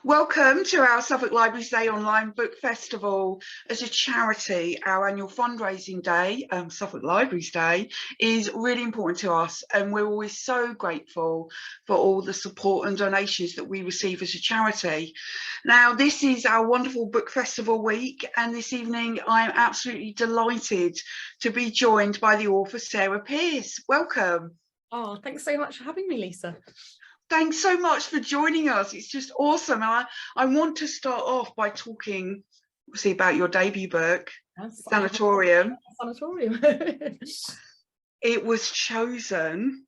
Welcome to our Suffolk Libraries Day Online Book Festival. As a charity, our annual fundraising day, Suffolk Libraries Day, is really important to us, and we're always so grateful for all the support and donations that we receive as a charity. Now, this is our wonderful Book Festival week, and this evening I'm absolutely delighted to be joined by the author Sarah Pearse. Welcome. Oh, thanks so much for having me, Lisa. Thanks so much for joining us. It's just awesome. I want to start off by talking, obviously, about your debut book, Yes, Sanatorium. Sanatorium. It was chosen,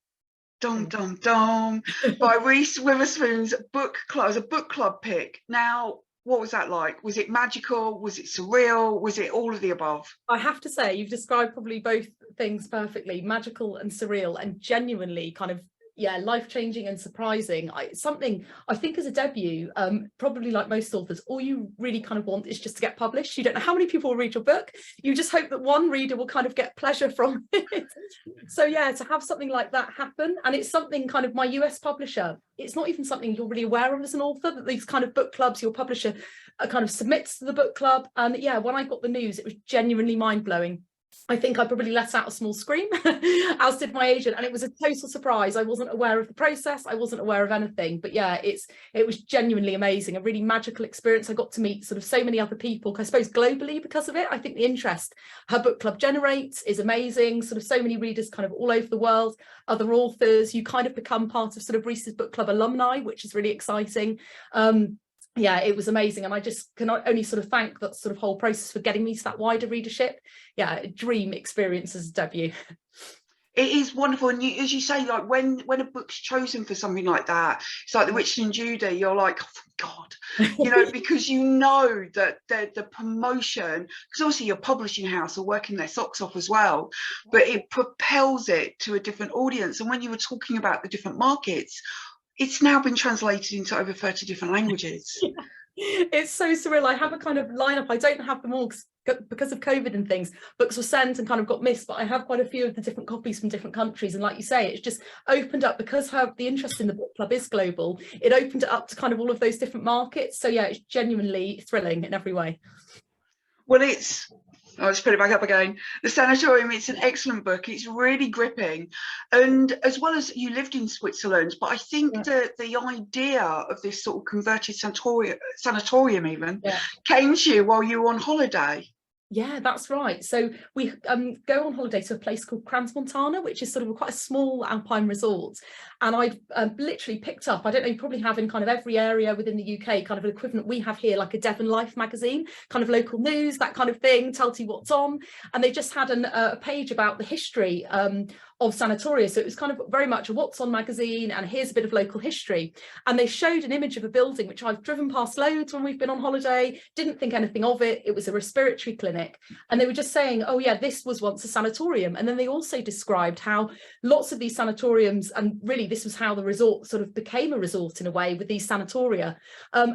dum dum dum, by Reese Witherspoon's book club as a book club pick. Now, what was that like? Was it magical? Was it surreal? Was it all of the above? I have to say, you've described probably both things perfectly, magical and surreal, and genuinely kind of, yeah, life-changing and surprising. Something I think as a debut, probably like most authors, all you really kind of want is just to get published. You don't know how many people will read your book. You just hope that one reader will kind of get pleasure from it. So yeah, to have something like that happen, and it's something kind of my US publisher, it's not even something you're really aware of as an author, that these kind of book clubs, your publisher kind of submits to the book club. And yeah, when I got the news, it was genuinely mind-blowing. I think I probably let out a small scream, as did my agent, and it was a total surprise. I wasn't aware of the process. I wasn't aware of anything, but yeah, it was genuinely amazing, a really magical experience. I got to meet sort of so many other people, I suppose globally because of it. I think the interest her book club generates is amazing, sort of so many readers kind of all over the world, other authors. You kind of become part of sort of Reese's book club alumni, which is really exciting. Yeah, it was amazing, and I just can only sort of thank that sort of whole process for getting me to that wider readership. Yeah, a dream experience as a debut. It is wonderful, and as you say, like when a book's chosen for something like that, it's like the Richard and Judy. You're like, oh God, you know, because you know that the promotion, because obviously your publishing house are working their socks off as well, but it propels it to a different audience. And when you were talking about the different markets, it's now been translated into over 30 different languages. Yeah. It's so surreal. I have a kind of lineup. I don't have them all because of COVID and things. Books were sent and kind of got missed, but I have quite a few of the different copies from different countries. And like you say, it's just opened up, because the interest in the book club is global. It opened it up to kind of all of those different markets. So yeah, it's genuinely thrilling in every way. Well, I'll just put it back up again. The Sanatorium, it's an excellent book. It's really gripping. And as well as you lived in Switzerland, but I think that the idea of this sort of converted sanatorium even came to you while you were on holiday. Yeah, that's right. So we go on holiday to a place called Crans-Montana, which is sort of quite a small alpine resort. And I literally picked up, I don't know, you probably have in kind of every area within the UK, kind of an equivalent we have here, like a Devon Life magazine, kind of local news, that kind of thing, tells you what's on. And they just had a page about the history of sanatoria. So it was kind of very much a what's on magazine, and here's a bit of local history. And they showed an image of a building which I've driven past loads when we've been on holiday, didn't think anything of it. It was a respiratory clinic, and they were just saying, oh yeah, this was once a sanatorium. And then they also described how lots of these sanatoriums, and really this was how the resort sort of became a resort in a way with these sanatoria,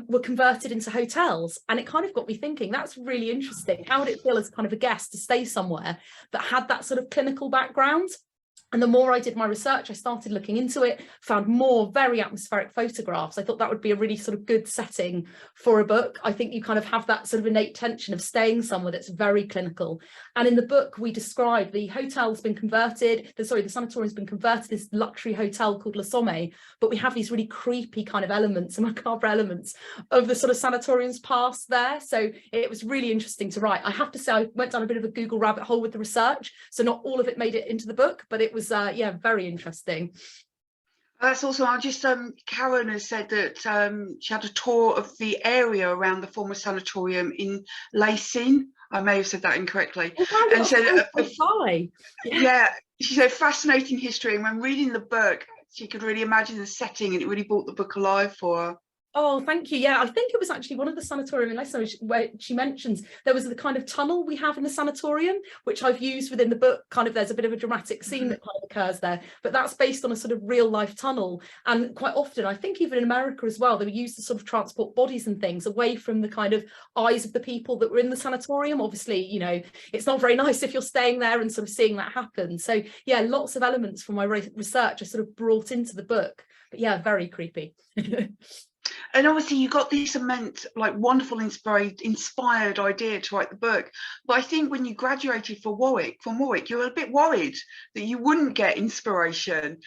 were converted into hotels. And it kind of got me thinking, that's really interesting. How would it feel as kind of a guest to stay somewhere that had that sort of clinical background? And the more I did my research, I started looking into it, found more very atmospheric photographs. I thought that would be a really sort of good setting for a book. I think you kind of have that sort of innate tension of staying somewhere that's very clinical. And in the book, we describe the hotel's been converted, the sanatorium's been converted to this luxury hotel called Le Sommet, but we have these really creepy kind of elements and macabre elements of the sort of sanatorium's past there. So it was really interesting to write. I have to say, I went down a bit of a Google rabbit hole with the research. So not all of it made it into the book, but it was yeah, very interesting. That's also, I just Karen has said that she had a tour of the area around the former sanatorium in Lacine. I may have said that incorrectly. Oh, and said yeah, she said fascinating history, and when reading the book she could really imagine the setting, and it really brought the book alive for her. Oh, thank you. Yeah, I think it was actually one of the sanatorium in Leicester where she mentions there was the kind of tunnel we have in the sanatorium, which I've used within the book. Kind of, there's a bit of a dramatic scene that kind of occurs there, but that's based on a sort of real life tunnel. And quite often, I think even in America as well, they were used to sort of transport bodies and things away from the kind of eyes of the people that were in the sanatorium. Obviously, you know, it's not very nice if you're staying there and sort of seeing that happen. So yeah, lots of elements from my research are sort of brought into the book, but yeah, very creepy. And obviously you got this immense, like, wonderful inspired idea to write the book. But I think when you graduated from Warwick, you were a bit worried that you wouldn't get inspiration.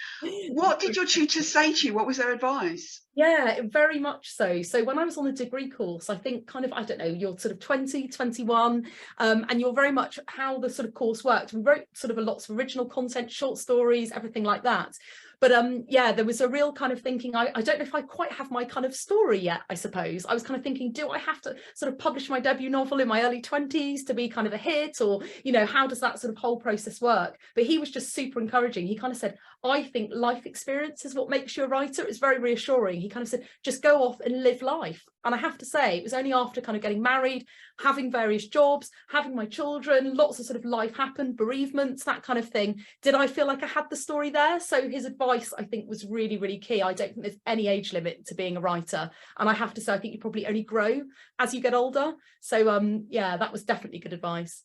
What did your tutors say to you? What was their advice? Yeah, very much so. So when I was on the degree course, I think kind of, I don't know, you're sort of 20, 21, and you're very much how the sort of course worked. We wrote sort of lots of original content, short stories, everything like that. But yeah, there was a real kind of thinking, I don't know if I quite have my kind of story yet, I suppose. I was kind of thinking, do I have to sort of publish my debut novel in my early 20s to be kind of a hit? Or, you know, how does that sort of whole process work? But he was just super encouraging. He kind of said, I think life experience is what makes you a writer. It's very reassuring. He kind of said, just go off and live life. And I have to say, it was only after kind of getting married, having various jobs, having my children, lots of sort of life happened, bereavements, that kind of thing. Did I feel like I had the story there? So his advice, I think, was really, really key. I don't think there's any age limit to being a writer. And I have to say, I think you probably only grow as you get older. So yeah, that was definitely good advice.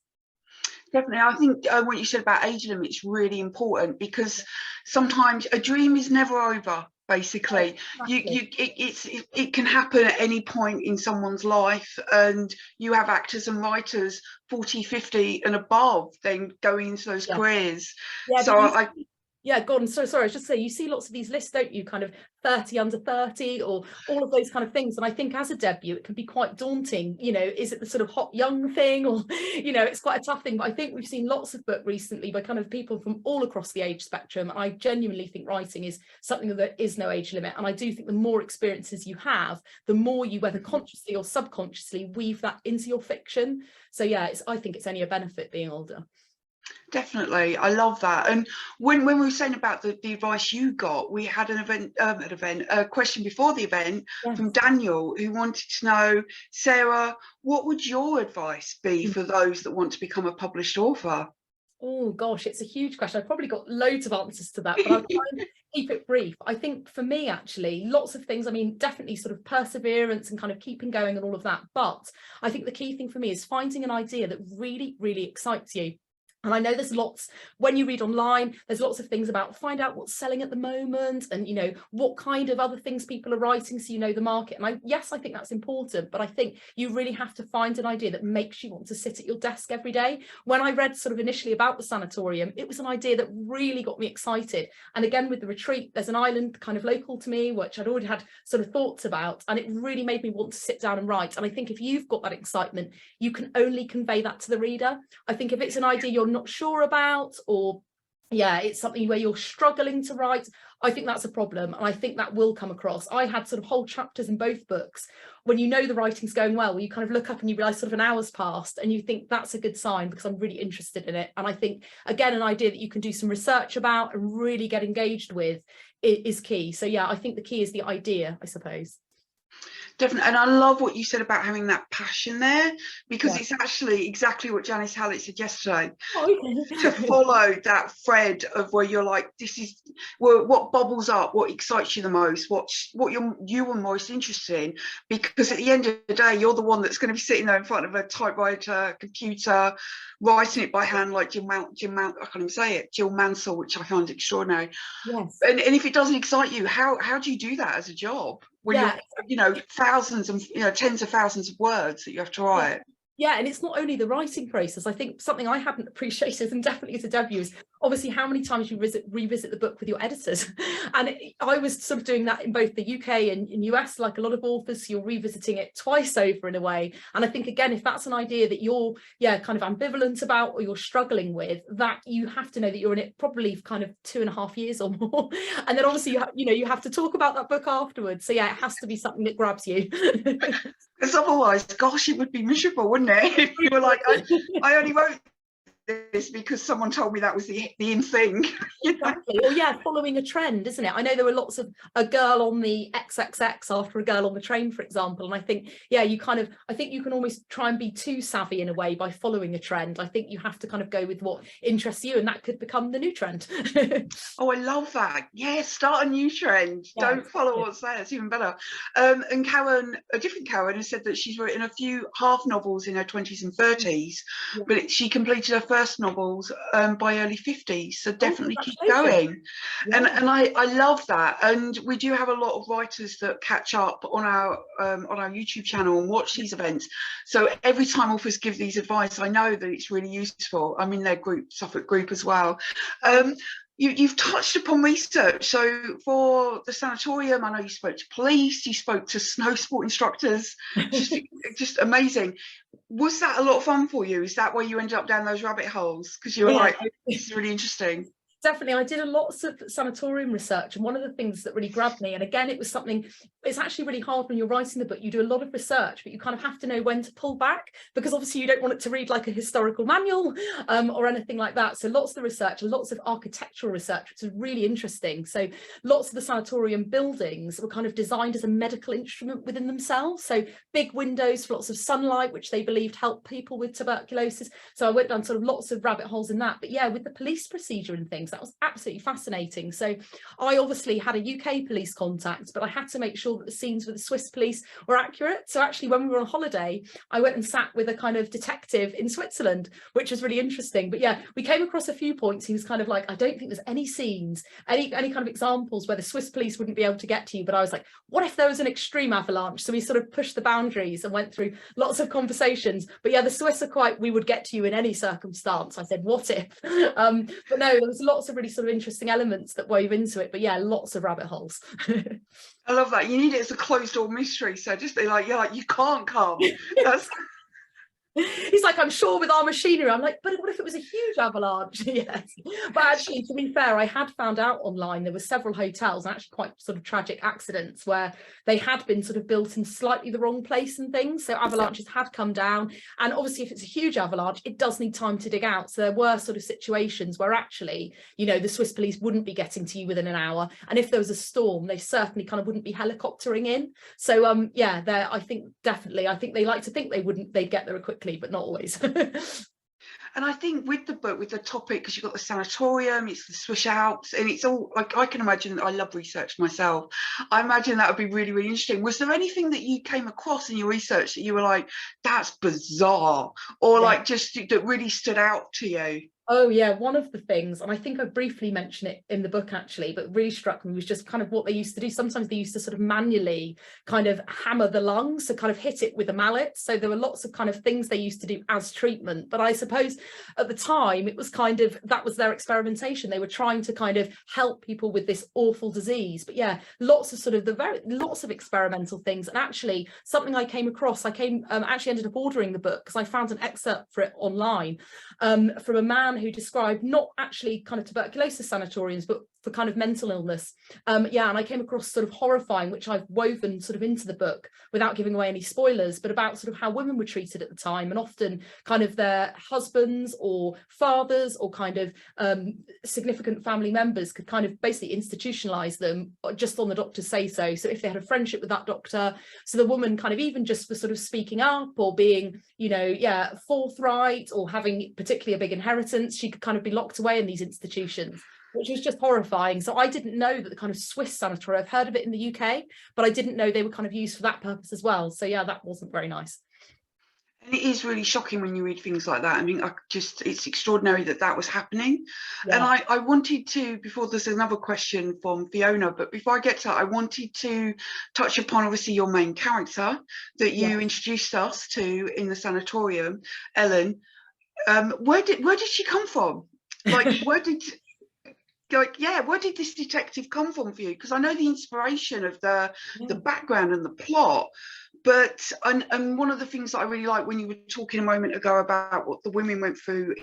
Definitely. I think what you said about age limit is really important, because sometimes a dream is never over. Basically, Exactly. it can happen at any point in someone's life, and you have actors and writers 40, 50 and above then going into those Yeah. careers. Yeah, So but yeah, go on. So sorry, I was just saying, you see lots of these lists, don't you? Kind of 30 under 30 or all of those kind of things. And I think as a debut, it can be quite daunting. You know, is it the sort of hot young thing, or, you know, it's quite a tough thing. But I think we've seen lots of books recently by kind of people from all across the age spectrum. And I genuinely think writing is something that there is no age limit. And I do think the more experiences you have, the more you, whether consciously or subconsciously, weave that into your fiction. So yeah, I think it's only a benefit being older. definitely, I love that. And when we were saying about the advice you got, we had a question before the event from Yes. Daniel, who wanted to know, Sarah, what would your advice be for those that want to become a published author? Oh gosh, it's a huge question. I've probably got loads of answers to that, but I'll try and keep it brief. I think for me, actually, lots of things. I mean, definitely sort of perseverance and kind of keeping going and all of that. But I think the key thing for me is finding an idea that really, really excites you. And I know there's lots, when you read online, there's lots of things about find out what's selling at the moment and, you know, what kind of other things people are writing so you know the market. And yes, I think that's important, but I think you really have to find an idea that makes you want to sit at your desk every day. When I read sort of initially about the sanatorium, it was an idea that really got me excited. And again, with the retreat, there's an island kind of local to me, which I'd already had sort of thoughts about, and it really made me want to sit down and write. And I think if you've got that excitement, you can only convey that to the reader. I think if it's an idea you're not sure about, or yeah, it's something where you're struggling to write, I think that's a problem. And I think that will come across. I had sort of whole chapters in both books when you know the writing's going well, where you kind of look up and you realize sort of an hour's passed and you think that's a good sign because I'm really interested in it. And I think, again, an idea that you can do some research about and really get engaged with is key. So yeah, I think the key is the idea, I suppose. Definitely. And I love what you said about having that passion there, because Yeah. it's actually exactly what Janice Hallett said yesterday. Oh, To okay. follow that thread of where you're like, this is what bubbles up, what excites you the most, what you were most interested in, because at the end of the day, you're the one that's going to be sitting there in front of a typewriter, computer, writing it by hand, like Jill I can't even say it, Jill Mansell, which I find extraordinary. Yes. And if it doesn't excite you, how do you do that as a job when Yeah. you're, thousands and tens of thousands of words that you have to write? Yeah, and it's not only the writing process. I think something I hadn't appreciated, and definitely as a debut, is obviously how many times you revisit the book with your editors. And I was sort of doing that in both the UK and in US, like a lot of authors, so you're revisiting it twice over in a way. And I think, again, if that's an idea that you're, kind of ambivalent about or you're struggling with, that you have to know that you're in it probably kind of 2.5 years or more. And then obviously, you have to talk about that book afterwards. So yeah, it has to be something that grabs you. Because otherwise, gosh, it would be miserable, wouldn't it? If you were like, I only wrote this because someone told me that was the in thing. Exactly. Or yeah, following a trend, isn't it? I know there were lots of a girl on the XXX after a girl on the train, for example. And I think, I think you can almost try and be too savvy in a way by following a trend. I think you have to kind of go with what interests you, and that could become the new trend. Oh, I love that. Yeah, start a new trend. Yeah, Don't follow exactly. what's there. It's even better. And Karen, a different Karen, has said that she's written a few half novels in her 20s and 30s, Yeah. but she completed her first novels by early 50s, so definitely keep congratulations. going. Yeah. And I love that. And we do have a lot of writers that catch up on our YouTube channel and watch these events. So every time authors give these advice, I know that it's really useful. I'm in their group, Suffolk group as well. You've touched upon research. So for the sanatorium, I know you spoke to police, you spoke to snow sport instructors, just amazing. Was that a lot of fun for you? Is that why you ended up down those rabbit holes? Because you were like, oh, this is really interesting. Definitely, I did a lot of sanatorium research, and one of the things that really grabbed me, and again, it was something, it's actually really hard when you're writing the book. You do a lot of research, but you kind of have to know when to pull back, because obviously you don't want it to read like a historical manual or anything like that. So lots of the research, lots of architectural research, which is really interesting. So lots of the sanatorium buildings were kind of designed as a medical instrument within themselves. So big windows for lots of sunlight, which they believed helped people with tuberculosis. So I went down sort of lots of rabbit holes in that. But yeah, with the police procedure and things, that was absolutely fascinating. So I obviously had a UK police contact, but I had to make sure that the scenes with the Swiss police were accurate. So actually, when we were on holiday, I went and sat with a kind of detective in Switzerland, which was really interesting. But yeah, we came across a few points. He was kind of like, I don't think there's any scenes, any kind of examples where the Swiss police wouldn't be able to get to you. But I was like, what if there was an extreme avalanche? So we sort of pushed the boundaries and went through lots of conversations. But yeah, the Swiss are quite, we would get to you in any circumstance. I said, what if? But no, there was lots of really sort of interesting elements that wove into it. But yeah, lots of rabbit holes. I love that. You need it as a closed door mystery. So just be like, yeah, you can't come. That's He's like, I'm sure with our machinery. I'm like, but what if it was a huge avalanche? Yes. But actually, to be fair, I had found out online there were several hotels, and actually quite sort of tragic accidents where they had been sort of built in slightly the wrong place and things. So avalanches had come down. And obviously, if it's a huge avalanche, it does need time to dig out. So there were sort of situations where actually, you know, the Swiss police wouldn't be getting to you within an hour. And if there was a storm, they certainly kind of wouldn't be helicoptering in. So yeah, I think definitely, I think they like to think they'd get there quickly, but not always. And I think with the book, with the topic, because you've got the sanatorium, it's the Swiss Alps, and it's all like, I can imagine, I love research myself. I imagine that would be really, really interesting. Was there anything that you came across in your research that you were like, that's bizarre, or like just that really stood out to you? Oh yeah, one of the things, and I think I briefly mentioned it in the book actually, but really struck me was just kind of what they used to do. Sometimes they used to sort of manually kind of hammer the lungs, so kind of hit it with a mallet. So there were lots of kind of things they used to do as treatment. But I suppose at the time it was kind of, that was their experimentation. They were trying to kind of help people with this awful disease. But yeah, lots of sort of lots of experimental things. And actually something I came across, actually ended up ordering the book because I found an excerpt for it online from a man who described not actually kind of tuberculosis sanatoriums, but for kind of mental illness. Yeah, and I came across sort of horrifying, which I've woven sort of into the book without giving away any spoilers, but about sort of how women were treated at the time, and often kind of their husbands or fathers or kind of significant family members could kind of basically institutionalize them just on the doctor's say so. So if they had a friendship with that doctor, so the woman kind of even just for sort of speaking up or being, you know, yeah, forthright or having particularly a big inheritance, she could kind of be locked away in these institutions, which was just horrifying. So I didn't know that the kind of Swiss sanitary, I've heard of it in the UK, but I didn't know they were kind of used for that purpose as well. So yeah, that wasn't very nice. And it is really shocking when you read things like that. I mean, it's extraordinary that that was happening. Yeah. And I wanted to, before there's another question from Fiona, but before I get to that, I wanted to touch upon obviously your main character that you introduced us to in the sanatorium, Ellen. Where did she come from? Like, where did this detective come from for you? Because I know the inspiration of the background and the plot, but and one of the things that I really like when you were talking a moment ago about what the women went through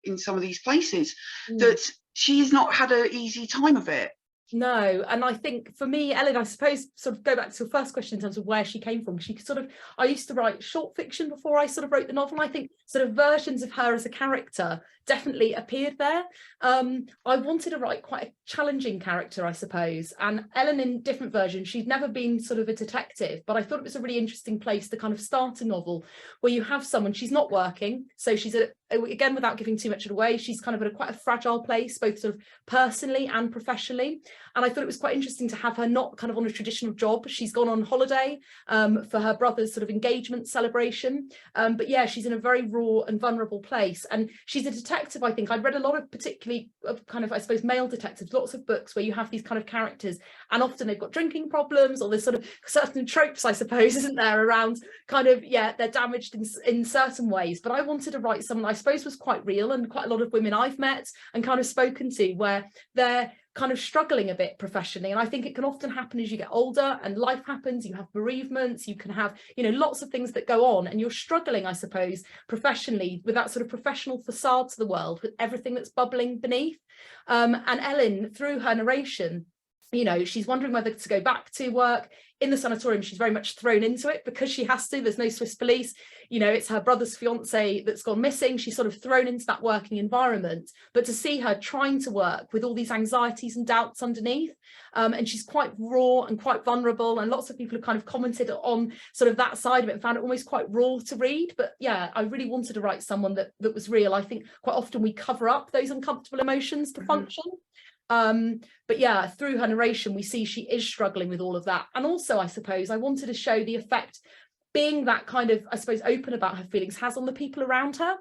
in some of these places, that she's not had an easy time of it. No, and I think for me, Ellen, I suppose sort of go back to your first question in terms of where she came from. She sort of, I used to write short fiction before I sort of wrote the novel. I think sort of versions of her as a character definitely appeared there. I wanted to write quite a challenging character, I suppose, and Ellen, in different versions, she'd never been sort of a detective, but I thought it was a really interesting place to kind of start a novel where you have someone, she's not working, so she's again, without giving too much away, she's kind of at quite a fragile place, both sort of personally and professionally. And I thought it was quite interesting to have her not kind of on a traditional job. She's gone on holiday for her brother's sort of engagement celebration. But yeah, she's in a very raw and vulnerable place. And she's a detective, I think. I'd read a lot of particularly of kind of, I suppose, male detectives, lots of books where you have these kind of characters, and often they've got drinking problems, or there's sort of certain tropes, I suppose, isn't there, around kind of, yeah, they're damaged in certain ways. But I wanted to write someone I suppose was quite real, and quite a lot of women I've met and kind of spoken to where they're kind of struggling a bit professionally. And I think it can often happen as you get older and life happens, you have bereavements, you can have, you know, lots of things that go on, and you're struggling, I suppose, professionally with that sort of professional facade to the world, with everything that's bubbling beneath. And Ellen, through her narration, you know, she's wondering whether to go back to work. In the sanatorium, she's very much thrown into it because she has to. There's no Swiss police. You know, it's her brother's fiance that's gone missing. She's sort of thrown into that working environment. But to see her trying to work with all these anxieties and doubts underneath, and she's quite raw and quite vulnerable. And lots of people have kind of commented on sort of that side of it and found it almost quite raw to read. But yeah, I really wanted to write someone that was real. I think quite often we cover up those uncomfortable emotions to function. But yeah, through her narration, we see she is struggling with all of that. And also, I suppose, I wanted to show the effect being that kind of, I suppose, open about her feelings has on the people around her.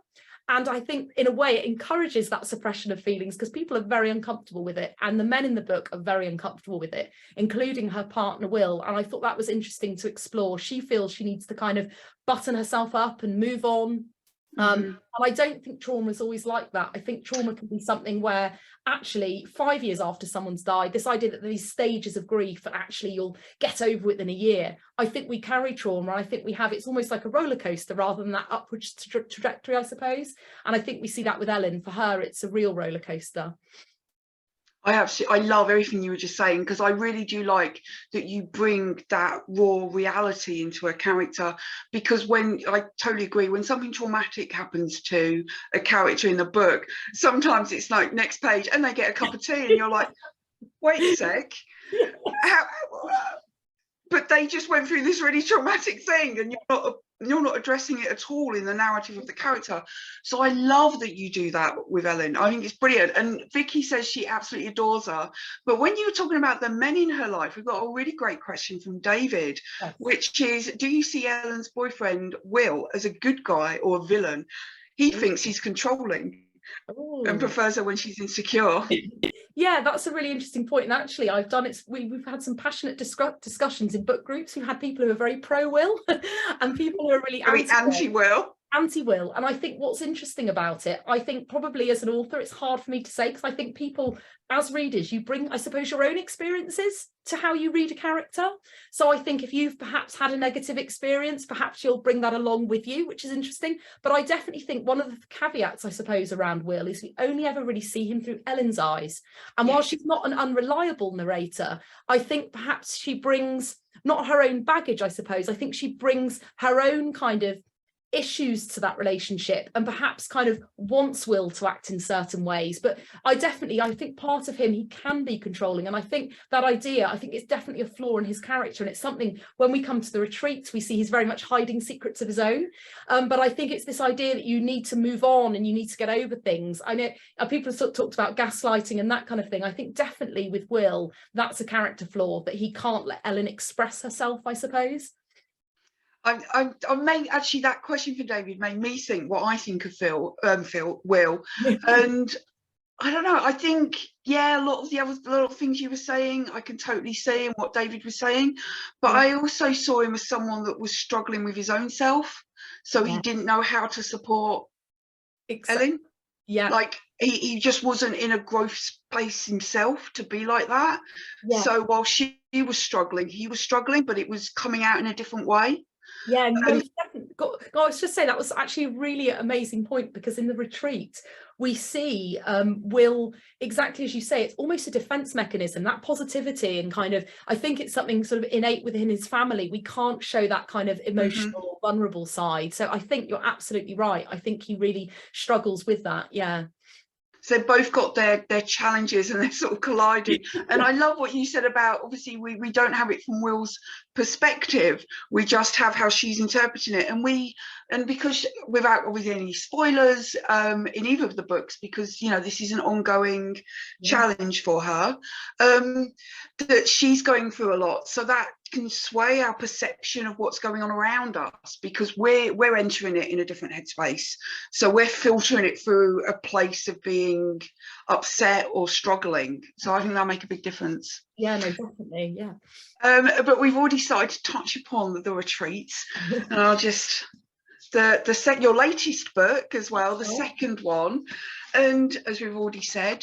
And I think in a way it encourages that suppression of feelings because people are very uncomfortable with it. And the men in the book are very uncomfortable with it, including her partner, Will. And I thought that was interesting to explore. She feels she needs to kind of button herself up and move on. And I don't think trauma is always like that. I think trauma can be something where actually 5 years after someone's died, this idea that these stages of grief and actually you'll get over it in a year. I think we carry trauma. I think we have, it's almost like a roller coaster rather than that upward trajectory, I suppose. And I think we see that with Ellen. For her, it's a real roller coaster. I love everything you were just saying, because I really do like that you bring that raw reality into a character, because when I totally agree, when something traumatic happens to a character in the book, sometimes it's like next page and they get a cup of tea and you're like, wait a sec, but they just went through this really traumatic thing and you're not addressing it at all in the narrative of the character. So I love that you do that with Ellen. I think it's brilliant. And Vicky says she absolutely adores her. But when you were talking about the men in her life, we've got a really great question from David, yes, which is, do you see Ellen's boyfriend, Will, as a good guy or a villain? He thinks he's controlling and prefers her when she's insecure. Yeah, that's a really interesting point. And actually, I've done it. We've had some passionate discussions in book groups. We've had people who are very pro-Will and people who are really anti-Will. Anti-Will. And I think what's interesting about it, I think probably as an author, it's hard for me to say, because I think people, as readers, you bring, I suppose, your own experiences to how you read a character. So I think if you've perhaps had a negative experience, perhaps you'll bring that along with you, which is interesting. But I definitely think one of the caveats, I suppose, around Will is we only ever really see him through Ellen's eyes. And while she's not an unreliable narrator, I think perhaps she brings not her own baggage, I suppose. I think she brings her own kind of issues to that relationship and perhaps kind of wants Will to act in certain ways. But I think part of him, he can be controlling. And I think that idea, I think it's definitely a flaw in his character. And it's something when we come to the retreats, we see he's very much hiding secrets of his own. But I think it's this idea that you need to move on and you need to get over things. I know people have sort of talked about gaslighting and that kind of thing. I think definitely with Will, that's a character flaw, that he can't let Ellen express herself, I suppose. Actually, that question for David made me think what I think of Will, and I don't know. I think, yeah, a lot of things you were saying, I can totally see in what David was saying, but I also saw him as someone that was struggling with his own self, so he didn't know how to support Ellen. Yeah, like he just wasn't in a growth space himself to be like that. Yeah. So while she was struggling, he was struggling, but it was coming out in a different way. Yeah, I was just saying that was actually a really amazing point, because in the retreat we see Will, exactly as you say, it's almost a defense mechanism, that positivity, and kind of, I think it's something sort of innate within his family. We can't show that kind of emotional, vulnerable side. So I think you're absolutely right. I think he really struggles with that. Yeah. So they've both got their challenges, and they're sort of colliding. And I love what you said about, obviously we don't have it from Will's perspective, we just have how she's interpreting it. And because, without obviously any spoilers in either of the books, because, you know, this is an ongoing challenge for her, that she's going through a lot. So that can sway our perception of what's going on around us, because we're entering it in a different headspace. So we're filtering it through a place of being upset or struggling. So I think that'll make a big difference. Yeah, no, definitely. Yeah. But we've already started to touch upon the retreats, and I'll just your latest book as well, the second one, and as we've already said,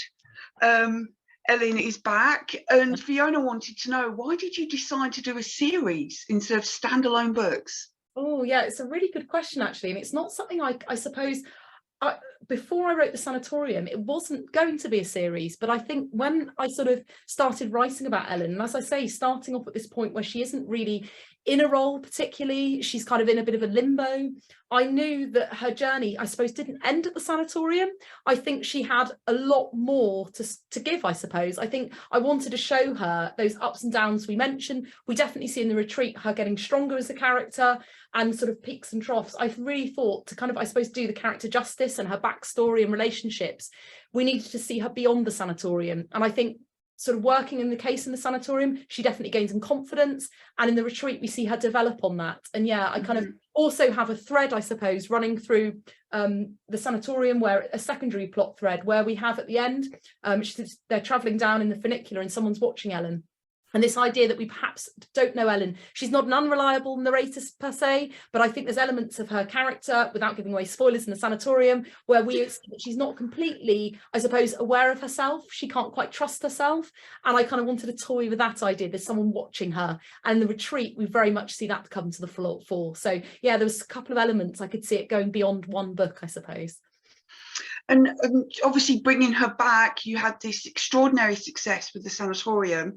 Ellen is back, and Fiona wanted to know, why did you decide to do a series instead of standalone books? Oh yeah, it's a really good question actually, and it's not something I suppose before I wrote The Sanatorium, it wasn't going to be a series, but I think when I sort of started writing about Ellen, and as I say, starting off at this point where she isn't really in a role particularly, she's kind of in a bit of a limbo, I knew that her journey, I suppose, didn't end at the sanatorium. I think she had a lot more to give, I suppose. I think I wanted to show her those ups and downs we mentioned. We definitely see in the retreat her getting stronger as a character, and sort of peaks and troughs. I've really thought to kind of, I suppose, do the character justice and her backstory and relationships, we needed to see her beyond the sanatorium. And I think sort of working in the case in the sanatorium, she definitely gains in confidence, and in the retreat we see her develop on that. And yeah, I kind of also have a thread, I suppose, running through the sanatorium, where a secondary plot thread where we have at the end, they're traveling down in the funicular and someone's watching Ellen. And this idea that we perhaps don't know Ellen. She's not an unreliable narrator per se, but I think there's elements of her character, without giving away spoilers, in the sanatorium, where we see that she's not completely, I suppose, aware of herself. She can't quite trust herself. And I kind of wanted to toy with that idea. There's someone watching her. And in the retreat, we very much see that come to the fore. So yeah, there was a couple of elements. I could see it going beyond one book, I suppose. And obviously bringing her back, you had this extraordinary success with the sanatorium.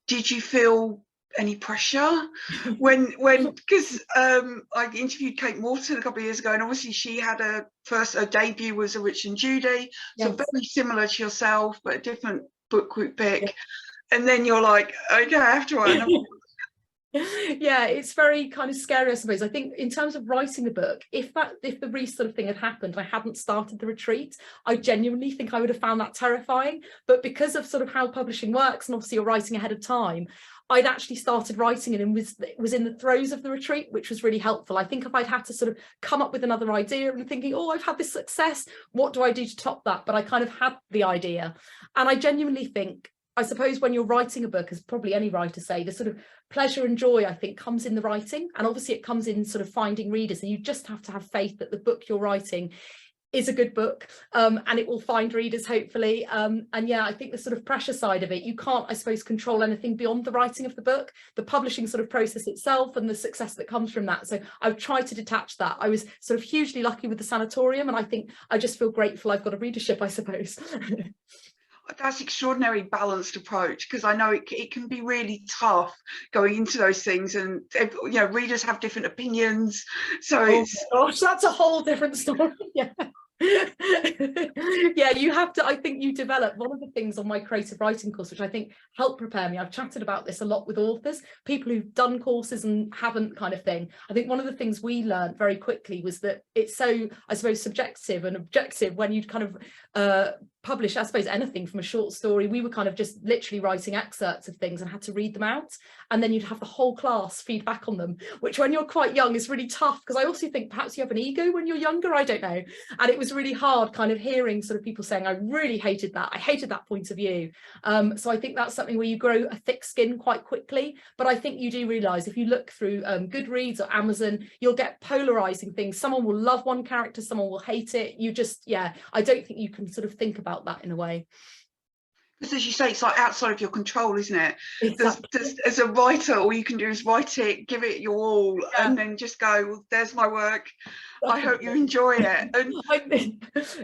Did you feel any pressure when because I interviewed Kate Morton a couple of years ago, and obviously she had her debut was a Rich and Judy, so very similar to yourself, but a different book group pick. And then you're like, okay, I have to write another one. Yeah, it's very kind of scary, I suppose. I think in terms of writing the book, if the Reese sort of thing had happened, I hadn't started the retreat, I genuinely think I would have found that terrifying. But because of sort of how publishing works, and obviously you're writing ahead of time, I'd actually started writing it and was in the throes of the retreat, which was really helpful. I think if I'd had to sort of come up with another idea and thinking, oh, I've had this success, what do I do to top that? But I kind of had the idea. And I genuinely think, I suppose when you're writing a book, as probably any writer say, the sort of pleasure and joy, I think, comes in the writing. And obviously it comes in sort of finding readers, and you just have to have faith that the book you're writing is a good book, and it will find readers, hopefully. And yeah, I think the sort of pressure side of it, you can't, I suppose, control anything beyond the writing of the book, the publishing sort of process itself and the success that comes from that. So I've tried to detach that. I was sort of hugely lucky with the sanatorium, and I think I just feel grateful I've got a readership, I suppose. That's extraordinary balanced approach, because I know it can be really tough going into those things, and you know, readers have different opinions, so it's gosh, that's a whole different story. Yeah. Yeah, you have to, I think you develop one of the things on my creative writing course, which I think helped prepare me. I've chatted about this a lot with authors, people who've done courses and haven't, kind of thing. I think one of the things we learned very quickly was that it's so, I suppose, subjective and objective when you kind of publish, I suppose, anything from a short story. We were kind of just literally writing excerpts of things and had to read them out, and then you'd have the whole class feedback on them, which when you're quite young is really tough, because I also think perhaps you have an ego when you're younger, I don't know, and it was really hard kind of hearing sort of people saying, I really hated that, I hated that point of view. So I think that's something where you grow a thick skin quite quickly, but I think you do realise if you look through Goodreads or Amazon, you'll get polarising things. Someone will love one character, someone will hate it. You just, yeah, I don't think you can sort of think about that in a way. Because as you say, it's like outside of your control, isn't it? Exactly. There's, as a writer, all you can do is write it, give it your all, Yeah. and then just go, well, there's my work. I hope you Definitely. enjoy it. And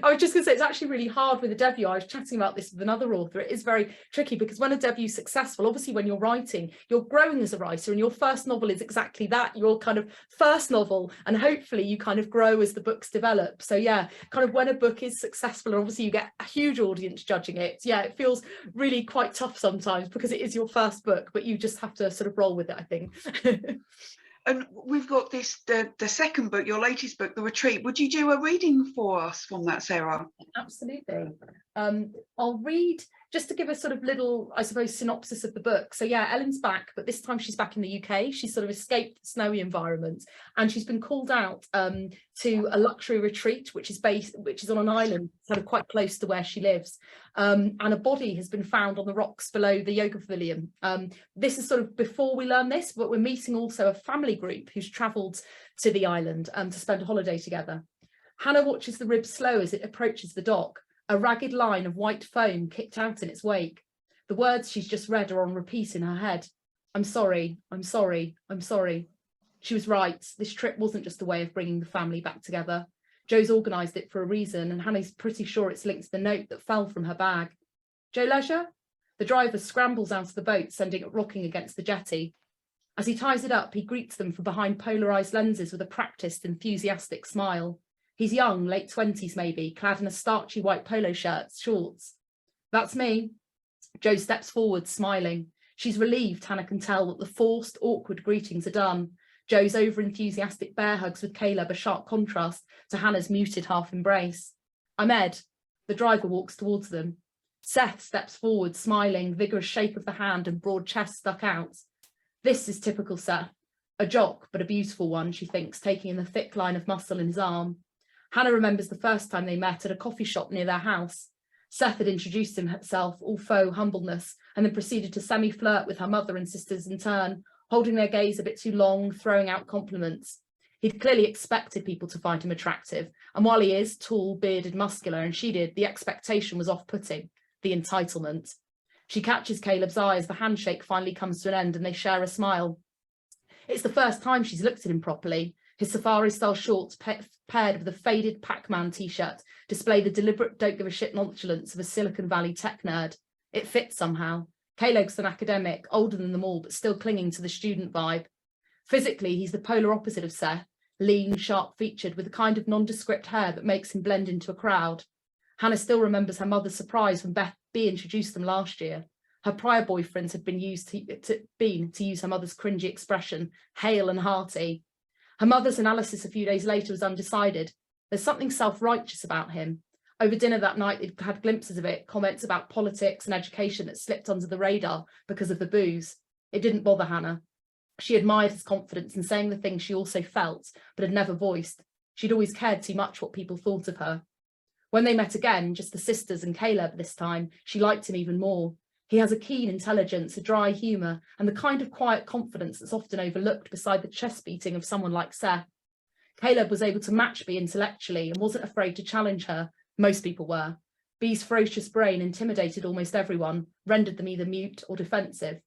I was just going to say, it's actually really hard with a debut. I was chatting about this with another author. It is very tricky because when a debut is successful, obviously when you're writing, you're growing as a writer, and your first novel is exactly that, your kind of first novel, and hopefully you kind of grow as the books develop. So yeah, kind of when a book is successful, and obviously you get a huge audience judging it, yeah, it feels really quite tough sometimes because it is your first book, but you just have to sort of roll with it, I think. and we've got this, the second book, your latest book, The Retreat. Would you do a reading for us from that, Sarah? Absolutely. I'll read just to give a sort of little, I suppose, synopsis of the book. So yeah, Ellen's back, but this time she's back in the UK. She's sort of escaped the snowy environment, and she's been called out to a luxury retreat, which is on an island sort of quite close to where she lives. And a body has been found on the rocks below the yoga pavilion. This is sort of before we learn this, but we're meeting also a family group who's travelled to the island to spend a holiday together. Hannah watches the rib slow as it approaches the dock, a ragged line of white foam kicked out in its wake. The words she's just read are on repeat in her head. I'm sorry, I'm sorry, I'm sorry. She was right. This trip wasn't just a way of bringing the family back together. Joe's organised it for a reason, and Hannah's pretty sure it's linked to the note that fell from her bag. Joe Leisure? The driver scrambles out of the boat, sending it rocking against the jetty. As he ties it up, he greets them from behind polarised lenses with a practised, enthusiastic smile. He's young, late 20s maybe, clad in a starchy white polo shirt, shorts. That's me. Joe steps forward, smiling. She's relieved, Hannah can tell, that the forced, awkward greetings are done. Joe's over-enthusiastic bear hugs with Caleb a sharp contrast to Hannah's muted half embrace. I'm Ed. The driver walks towards them. Seth steps forward, smiling, vigorous shake of the hand and broad chest stuck out. This is typical Seth. A jock, but a beautiful one, she thinks, taking in the thick line of muscle in his arm. Hannah remembers the first time they met at a coffee shop near their house. Seth had introduced himself, all faux humbleness, and then proceeded to semi-flirt with her mother and sisters in turn, holding their gaze a bit too long, throwing out compliments. He'd clearly expected people to find him attractive, and while he is tall, bearded, muscular, and she did, the expectation was off-putting, the entitlement. She catches Caleb's eye as the handshake finally comes to an end and they share a smile. It's the first time she's looked at him properly. His safari-style shorts paired with a faded Pac-Man t-shirt display the deliberate don't-give-a-shit nonchalance of a Silicon Valley tech nerd. It fits somehow. Caleb's an academic, older than them all, but still clinging to the student vibe. Physically, he's the polar opposite of Seth, lean, sharp-featured, with a kind of nondescript hair that makes him blend into a crowd. Hannah still remembers her mother's surprise when Beth B introduced them last year. Her prior boyfriends had been used to use her mother's cringy expression, hale and hearty. Her mother's analysis a few days later was undecided. There's something self-righteous about him. Over dinner that night, they'd had glimpses of it, comments about politics and education that slipped under the radar because of the booze. It didn't bother Hannah. She admired his confidence in saying the things she also felt, but had never voiced. She'd always cared too much what people thought of her. When they met again, just the sisters and Caleb this time, she liked him even more. He has a keen intelligence, a dry humour, and the kind of quiet confidence that's often overlooked beside the chest beating of someone like Seth. Caleb was able to match Bea intellectually and wasn't afraid to challenge her. Most people were. Bea's ferocious brain intimidated almost everyone, rendered them either mute or defensive.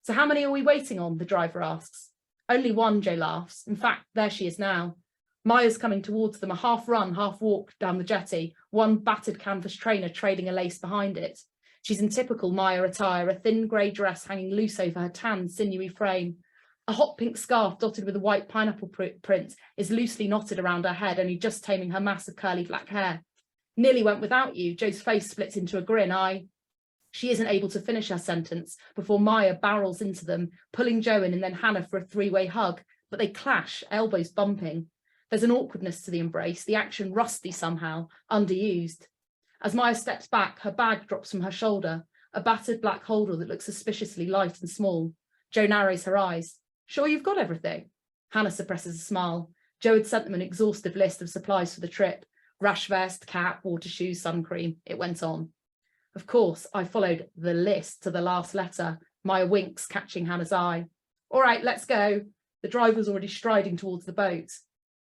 So how many are we waiting on? The driver asks. Only one, Joe laughs. In fact, there she is now. Maya's coming towards them, a half-run, half-walk down the jetty, one battered canvas trainer trailing a lace behind it. She's in typical Maya attire, a thin grey dress hanging loose over her tan, sinewy frame. A hot pink scarf dotted with a white pineapple print is loosely knotted around her head, only just taming her mass of curly black hair. Nearly went without you. Joe's face splits into a grin. She isn't able to finish her sentence before Maya barrels into them, pulling Joe in and then Hannah for a three-way hug, but they clash, elbows bumping. There's an awkwardness to the embrace, the action rusty somehow, underused. As Maya steps back, her bag drops from her shoulder, a battered black holder that looks suspiciously light and small. Joe narrows her eyes. Sure you've got everything? Hannah suppresses a smile. Joe had sent them an exhaustive list of supplies for the trip. Rash vest, cap, water shoes, sun cream. It went on. Of course, I followed the list to the last letter. Maya winks, catching Hannah's eye. All right, let's go. The driver's already striding towards the boat.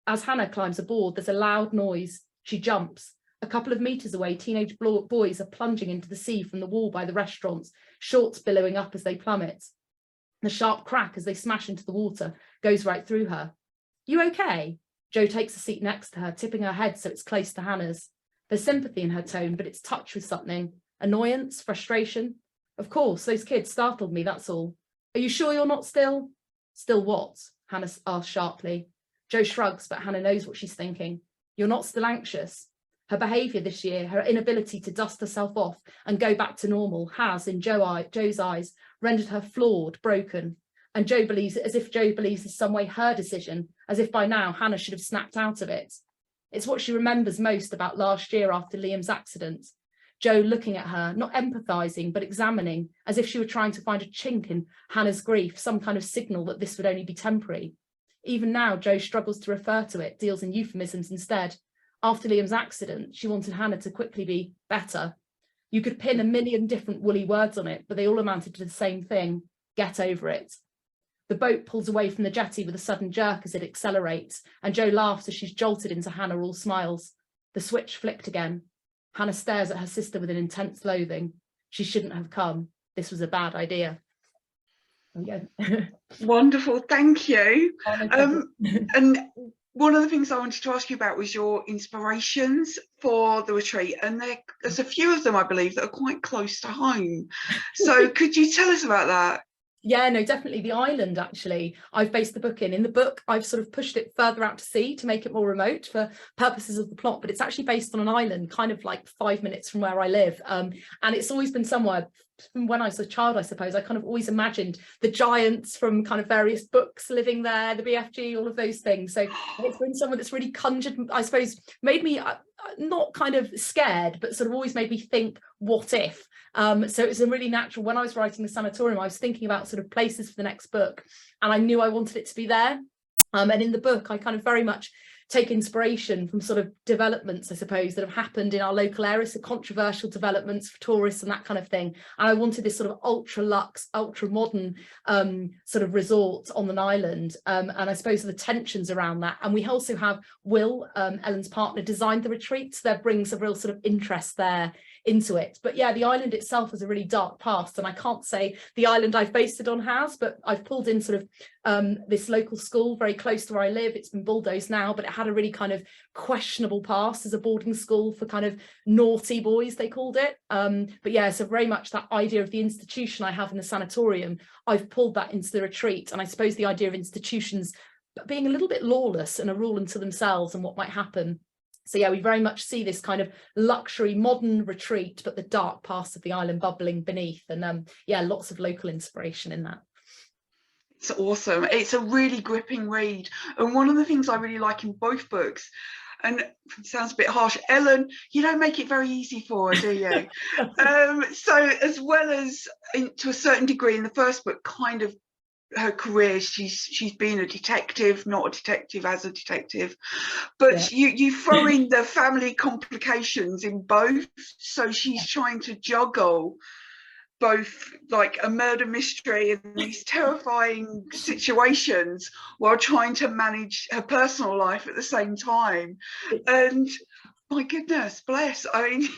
As Hannah climbs aboard, there's a loud noise. She jumps. A couple of meters away, teenage boys are plunging into the sea from the wall by the restaurants, shorts billowing up as they plummet. The sharp crack as they smash into the water goes right through her. You okay? Jo takes a seat next to her, tipping her head so it's close to Hannah's. There's sympathy in her tone, but it's touched with something. Annoyance, frustration. Of course, those kids startled me, that's all. Are you sure you're not still? Still what? Hannah asks sharply. Jo shrugs, but Hannah knows what she's thinking. You're not still anxious. Her behaviour this year, her inability to dust herself off and go back to normal has, in Jo's eyes, rendered her flawed, broken. And Jo believes it as if Jo believes it's some way her decision, as if by now Hannah should have snapped out of it. It's what she remembers most about last year after Liam's accident. Jo looking at her, not empathising, but examining, as if she were trying to find a chink in Hannah's grief, some kind of signal that this would only be temporary. Even now, Jo struggles to refer to it, deals in euphemisms instead. After Liam's accident, she wanted Hannah to quickly be better. You could pin a million different woolly words on it, but they all amounted to the same thing: get over it. The boat pulls away from the jetty with a sudden jerk as it accelerates, and Jo laughs as she's jolted into Hannah, all smiles. The switch flicked again. Hannah stares at her sister with an intense loathing. She shouldn't have come. This was a bad idea. There we go. Wonderful, thank you. Oh, no problem. And one of the things I wanted to ask you about was your inspirations for the retreat, and there's a few of them, I believe, that are quite close to home. So could you tell us about that? Yeah, no, definitely the island, actually. I've based the book in. In the book, I've sort of pushed it further out to sea to make it more remote for purposes of the plot, but it's actually based on an island kind of like 5 minutes from where I live. And it's always been somewhere, from when I was a child, I suppose, I kind of always imagined the giants from kind of various books living there, the BFG, all of those things. So it's been somewhere that's really conjured, I suppose, made me not kind of scared, but sort of always made me think, what if? So it was a really natural, when I was writing the sanatorium, I was thinking about sort of places for the next book, and I knew I wanted it to be there. And in the book, I kind of very much take inspiration from sort of developments, I suppose, that have happened in our local area, so controversial developments for tourists and that kind of thing. And I wanted this sort of ultra luxe, ultra modern sort of resort on an island. And I suppose the tensions around that. And we also have Will, Ellen's partner, designed the retreat, so that brings a real sort of interest there into it. But yeah, the island itself has a really dark past, and I can't say the island I've based it on has, but I've pulled in sort of this local school very close to where I live. It's been bulldozed now, but it had a really kind of questionable past as a boarding school for kind of naughty boys, they called it. But yeah, so very much that idea of the institution I have in the sanatorium, I've pulled that into the retreat. And I suppose the idea of institutions being a little bit lawless and a rule unto themselves and what might happen. So yeah, we very much see this kind of luxury modern retreat, but the dark past of the island bubbling beneath. And yeah, lots of local inspiration in that. It's awesome. It's a really gripping read. And one of the things I really like in both books, and it sounds a bit harsh, Ellen, you don't make it very easy for her, do you? So as well as to a certain degree in the first book, kind of her career, she's been a detective, not a detective as a detective, but yeah, you throw in the family complications in both, so she's trying to juggle both like a murder mystery and these terrifying situations while trying to manage her personal life at the same time. And my goodness, bless. I mean,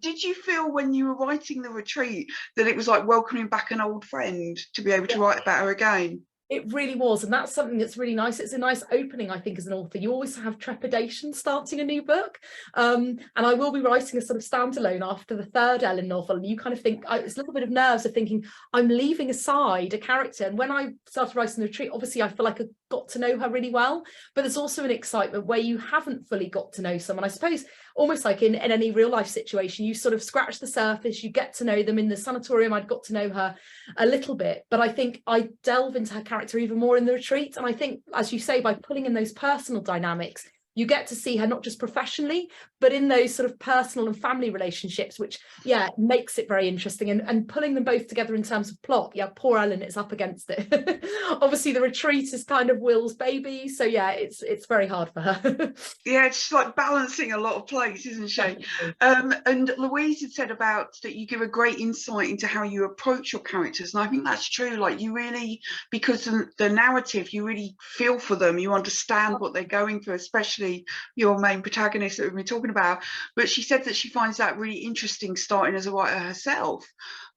did you feel when you were writing the retreat that it was like welcoming back an old friend to be able to write about her again? It really was, and that's something that's really nice. It's a nice opening, I think, as an author. You always have trepidation starting a new book, and I will be writing a sort of standalone after the third Ellen novel, and you kind of think, it's a little bit of nerves of thinking, I'm leaving aside a character. And when I started writing the retreat, obviously I feel like I got to know her really well, but there's also an excitement where you haven't fully got to know someone. I suppose almost like in any real life situation, you sort of scratch the surface, you get to know them. In the sanatorium, I'd got to know her a little bit, but I think I delve into her character even more in the retreat. And I think, as you say, by pulling in those personal dynamics, you get to see her not just professionally, but in those sort of personal and family relationships, which, yeah, makes it very interesting. And pulling them both together in terms of plot, yeah, poor Ellen is up against it. Obviously, the retreat is kind of Will's baby. So, yeah, it's very hard for her. Yeah, it's like balancing a lot of plates, isn't she? And Louise had said about that you give a great insight into how you approach your characters. And I think that's true. Like you really, because the narrative, you really feel for them. You understand what they're going through, especially actually your main protagonist that we've been talking about. But she said that she finds that really interesting starting as a writer herself.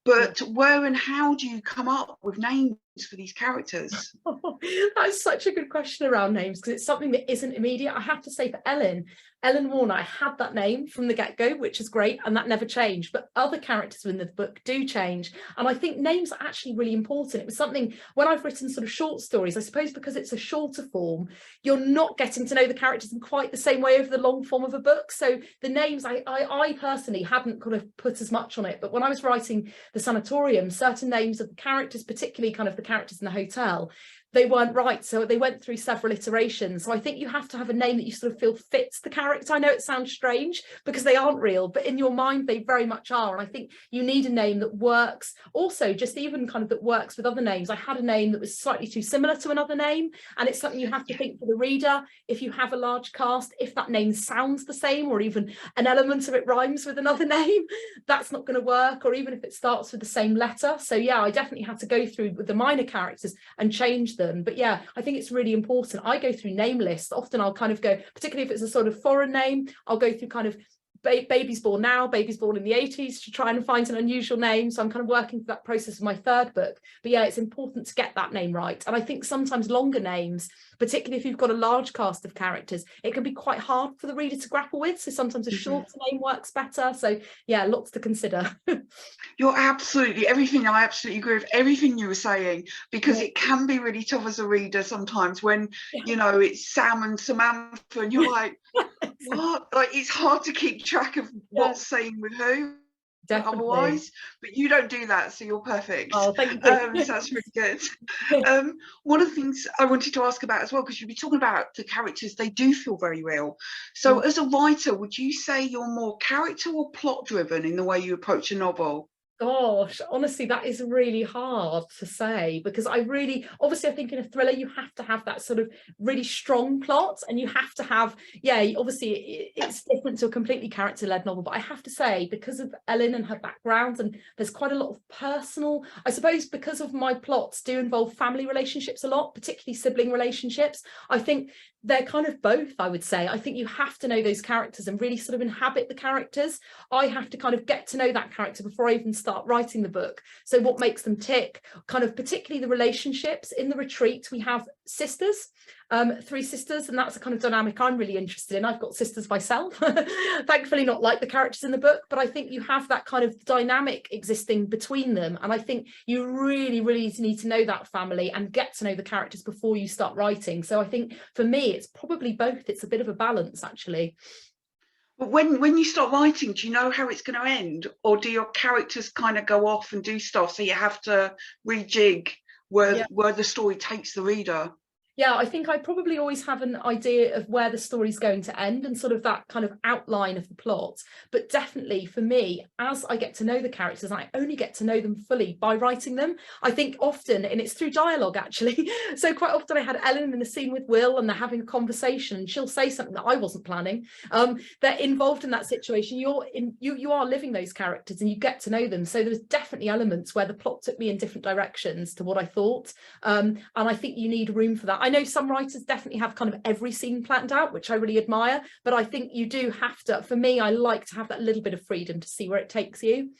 But where and how do you come up with names for these characters? That's such a good question around names, because it's something that isn't immediate. I have to say, for Ellen Warner, I had that name from the get-go, which is great, and that never changed. But other characters in the book do change, and I think names are actually really important. It was something when I've written sort of short stories, I suppose because it's a shorter form, you're not getting to know the characters in quite the same way over the long form of a book. So the names, I personally hadn't kind of put as much on it, but when I was writing The Sanatorium, certain names of the characters, particularly kind of the characters in the hotel, they weren't right, so they went through several iterations. So I think you have to have a name that you sort of feel fits the character. I know it sounds strange because they aren't real, but in your mind they very much are. And I think you need a name that works, also just even kind of that works with other names. I had a name that was slightly too similar to another name, and it's something you have to think for the reader. If you have a large cast, if that name sounds the same, or even an element of it rhymes with another name, that's not going to work, or even if it starts with the same letter. So yeah, I definitely had to go through with the minor characters and change them. But yeah, I think it's really important. I go through name lists. Often I'll kind of go, particularly if it's a sort of foreign name, I'll go through kind of babies born now, babies born in the 80s, to try and find an unusual name. So I'm kind of working through that process of my third book. But yeah, it's important to get that name right. And I think sometimes longer names, particularly if you've got a large cast of characters, it can be quite hard for the reader to grapple with. So sometimes a shorter name works better. So yeah, lots to consider. You're absolutely, I absolutely agree with everything you were saying, because it can be really tough as a reader sometimes when, you know, it's Sam and Samantha and you're like, what? Like, it's hard to keep track of what's saying with who. Definitely. Otherwise, but you don't do that, so you're perfect. Oh, thank you. So that's really good. One of the things I wanted to ask about as well, because you'll be talking about the characters, they do feel very real. So as a writer, would you say you're more character or plot driven in the way you approach a novel? Gosh, honestly, that is really hard to say, because obviously I think in a thriller you have to have that sort of really strong plot, and you have to have, obviously it's different to a completely character-led novel, but I have to say, because of Ellen and her background, and there's quite a lot of personal, I suppose because of my plots do involve family relationships a lot, particularly sibling relationships, I think they're kind of both, I would say. I think you have to know those characters and really sort of inhabit the characters. I have to kind of get to know that character before I even start writing the book. So what makes them tick, kind of particularly the relationships. In the retreat, we have sisters, 3 sisters, and that's a kind of dynamic I'm really interested in. I've got sisters myself, thankfully not like the characters in the book, but I think you have that kind of dynamic existing between them. And I think you really, really need to know that family and get to know the characters before you start writing. So I think for me, it's probably both. It's a bit of a balance, actually. But when you start writing, do you know how it's going to end, or do your characters kind of go off and do stuff, so you have to rejig where the story takes the reader? Yeah, I think I probably always have an idea of where the story's going to end and sort of that kind of outline of the plot. But definitely for me, as I get to know the characters, I only get to know them fully by writing them. I think often, and it's through dialogue actually, so quite often I had Ellen in a scene with Will and they're having a conversation and she'll say something that I wasn't planning. They're involved in that situation. You are living those characters and you get to know them. So there's definitely elements where the plot took me in different directions to what I thought. And I think you need room for that. I know some writers definitely have kind of every scene planned out, which I really admire, but I think you do have to, for me, I like to have that little bit of freedom to see where it takes you.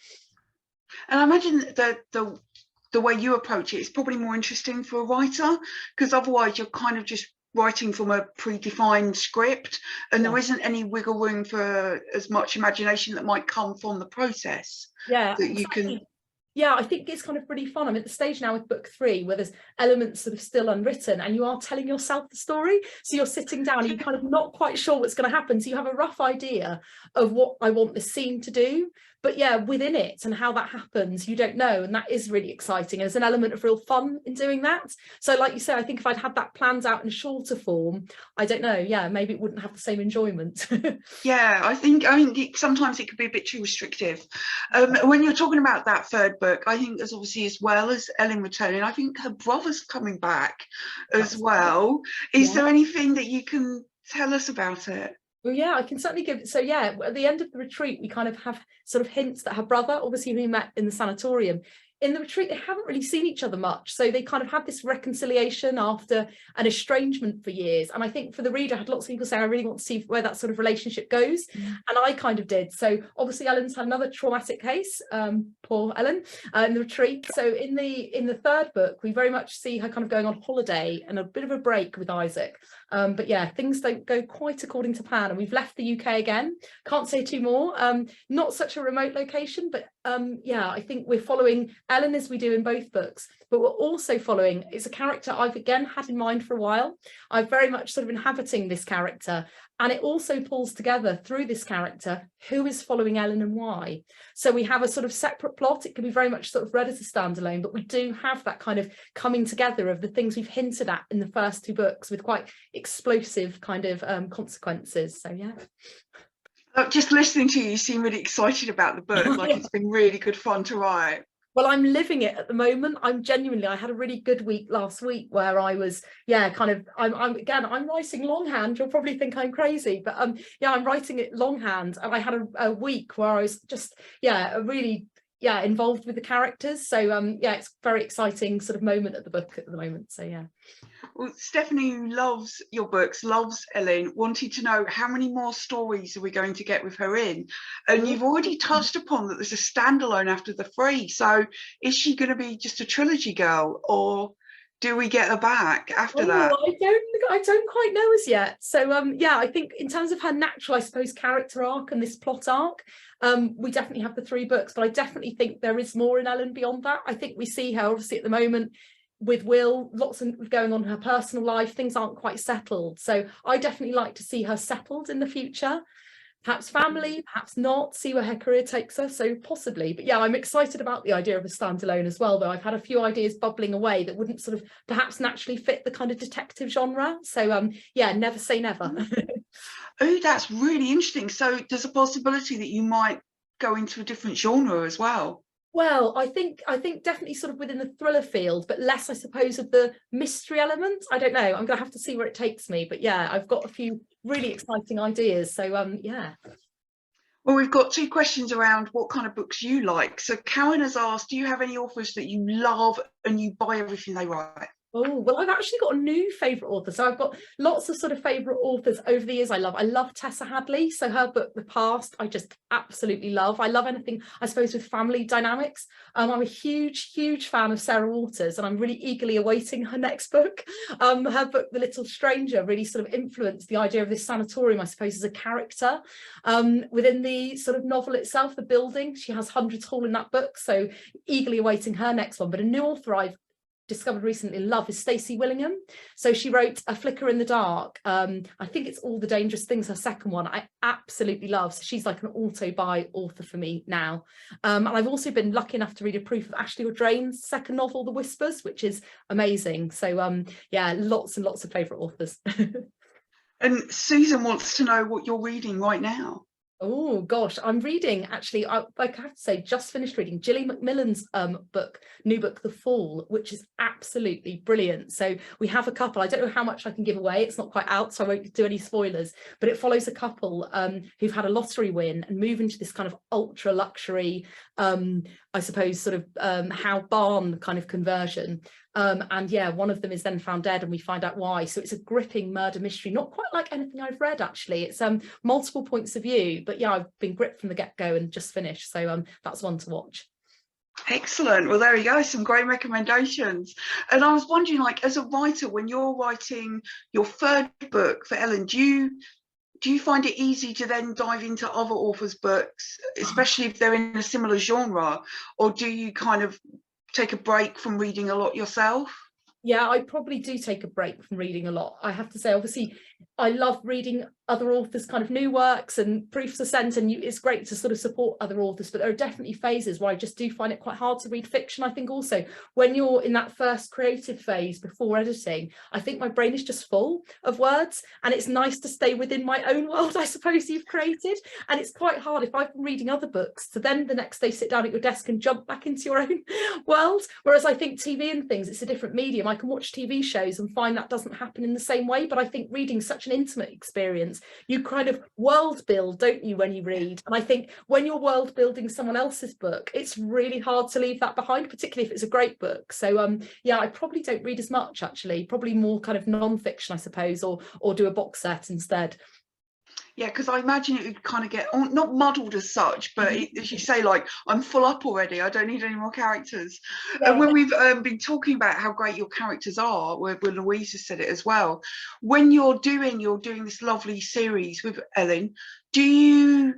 And I imagine that the way you approach it is probably more interesting for a writer, because otherwise you're kind of just writing from a predefined script and there isn't any wiggle room for as much imagination that might come from the process. Yeah, that you can. Yeah, I think it's kind of really fun. I'm at the stage now with book 3 where there's elements sort of still unwritten and you are telling yourself the story. So you're sitting down and you're kind of not quite sure what's going to happen. So you have a rough idea of what I want the scene to do. But yeah, within it and how that happens, you don't know. And that is really exciting. There's an element of real fun in doing that. So like you say, I think if I'd had that planned out in shorter form, I don't know. Yeah, maybe it wouldn't have the same enjoyment. Yeah, I think sometimes it could be a bit too restrictive. When you're talking about that third book, I think there's obviously, as well as Ellen returning, I think her brother's coming back as well. Is there anything that you can tell us about it? Well, yeah, I can certainly give. So yeah, at the end of the retreat, we kind of have sort of hints that her brother, obviously we met in the sanatorium, in the retreat, they haven't really seen each other much. So they kind of had this reconciliation after an estrangement for years. And I think for the reader, I had lots of people say, I really want to see where that sort of relationship goes. And I kind of did. So obviously Ellen's had another traumatic case, poor Ellen, in the retreat. So in the third book, we very much see her kind of going on holiday and a bit of a break with Isaac. But yeah, things don't go quite according to plan, and we've left the UK again. Can't say too more. Not such a remote location, but yeah, I think we're following Ellen as we do in both books, but we're also following, it's a character I've again had in mind for a while. I'm very much sort of inhabiting this character, and it also pulls together through this character who is following Ellen and why. So we have a sort of separate plot. It can be very much sort of read as a standalone, but we do have that kind of coming together of the things we've hinted at in the first two books with quite explosive kind of consequences. So yeah. Just listening to you, you seem really excited about the book. Like it's been really good fun to write. Well, I'm living it at the moment. I had a really good week last week where I was, yeah, kind of, I'm writing longhand. You'll probably think I'm crazy, but yeah, I'm writing it longhand. And I had a week where I was just, yeah, really, yeah, involved with the characters. So yeah, it's a very exciting sort of moment at the book at the moment. So yeah. Well, Stephanie, who loves your books, loves Ellen, wanted to know how many more stories are we going to get with her in? And you've already touched upon that there's a standalone after the 3. So is she going to be just a trilogy girl, or do we get her back after that? I don't quite know as yet. So yeah, I think in terms of her natural, I suppose, character arc and this plot arc, we definitely have the 3 books, but I definitely think there is more in Ellen beyond that. I think we see her obviously at the moment with Will, lots of going on in her personal life, things aren't quite settled. So I definitely like to see her settled in the future, perhaps family, perhaps not, see where her career takes her. So possibly, but yeah, I'm excited about the idea of a standalone as well, though I've had a few ideas bubbling away that wouldn't sort of perhaps naturally fit the kind of detective genre. So yeah, never say never. Oh, that's really interesting. So there's a possibility that you might go into a different genre as well. Well, I think definitely sort of within the thriller field, but less, I suppose, of the mystery element. I don't know. I'm going to have to see where it takes me. But yeah, I've got a few really exciting ideas. So yeah. Well, we've got 2 questions around what kind of books you like. So Karen has asked, do you have any authors that you love and you buy everything they write? Oh, well, I've actually got a new favourite author. So I've got lots of sort of favourite authors over the years I love Tessa Hadley. So her book, The Past, I just absolutely love. I love anything, I suppose, with family dynamics. I'm a huge fan of Sarah Waters, and I'm really eagerly awaiting her next book. Her book, The Little Stranger, really sort of influenced the idea of this sanatorium, I suppose, as a character. Within the sort of novel itself, the building, she has Hundreds Hall in that book. So eagerly awaiting her next one. But a new author I've discovered recently love is Stacey Willingham. So she wrote A Flicker in the Dark. I think it's All the Dangerous Things, her second one, I absolutely love. So she's like an auto-buy author for me now. And I've also been lucky enough to read a proof of Ashley O'Drain's second novel, The Whispers, which is amazing. So yeah, lots and lots of favourite authors. And Susan wants to know what you're reading right now. Oh gosh, I'm reading, actually, I have to say, just finished reading Gilly Macmillan's new book, The Fall, which is absolutely brilliant. So we have a couple, I don't know how much I can give away, it's not quite out, so I won't do any spoilers, but it follows a couple who've had a lottery win and move into this kind of ultra luxury, I suppose, sort of how barn kind of conversion. And yeah, one of them is then found dead and we find out why. So it's a gripping murder mystery, not quite like anything I've read, actually. It's multiple points of view, but yeah, I've been gripped from the get-go and just finished. So that's one to watch. Excellent. Well, there you go, some great recommendations. And I was wondering, like, as a writer, when you're writing your 3rd book for Ellen, do you find it easy to then dive into other authors' books, especially if they're in a similar genre, or do you kind of take a break from reading a lot yourself? Yeah, I probably do take a break from reading a lot. I have to say, obviously, I love reading other authors' kind of new works and proofs are sent, and it's great to sort of support other authors, but there are definitely phases where I just do find it quite hard to read fiction. I think also when you're in that first creative phase before editing, I think my brain is just full of words, and it's nice to stay within my own world, I suppose, you've created. And it's quite hard if I've been reading other books to then the next day sit down at your desk and jump back into your own world. Whereas I think TV and things, it's a different medium. I can watch TV shows and find that doesn't happen in the same way. But I think reading's such an intimate experience. You kind of world build, don't you, when you read? And I think when you're world building someone else's book, it's really hard to leave that behind, particularly if it's a great book. So yeah, I probably don't read as much, actually, probably more kind of non-fiction, I suppose, or do a box set instead. Yeah, because I imagine it would kind of get not muddled as such, but as you say, like, I'm full up already, I don't need any more characters. Yeah. And when we've been talking about how great your characters are, where Louise has said it as well, when you're doing this lovely series with Ellen, do you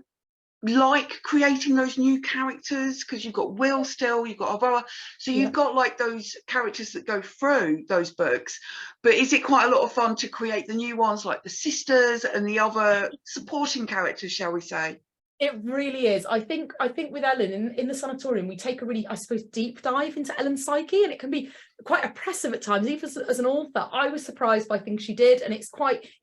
like creating those new characters? Because you've got Will still, you've got Avara, so you've got like those characters that go through those books, but is it quite a lot of fun to create the new ones, like the sisters and the other supporting characters, shall we say? It really is. I think with Ellen in the sanatorium, we take a really, I suppose, deep dive into Ellen's psyche, and it can be quite oppressive at times. Even as an author, I was surprised by things she did, and it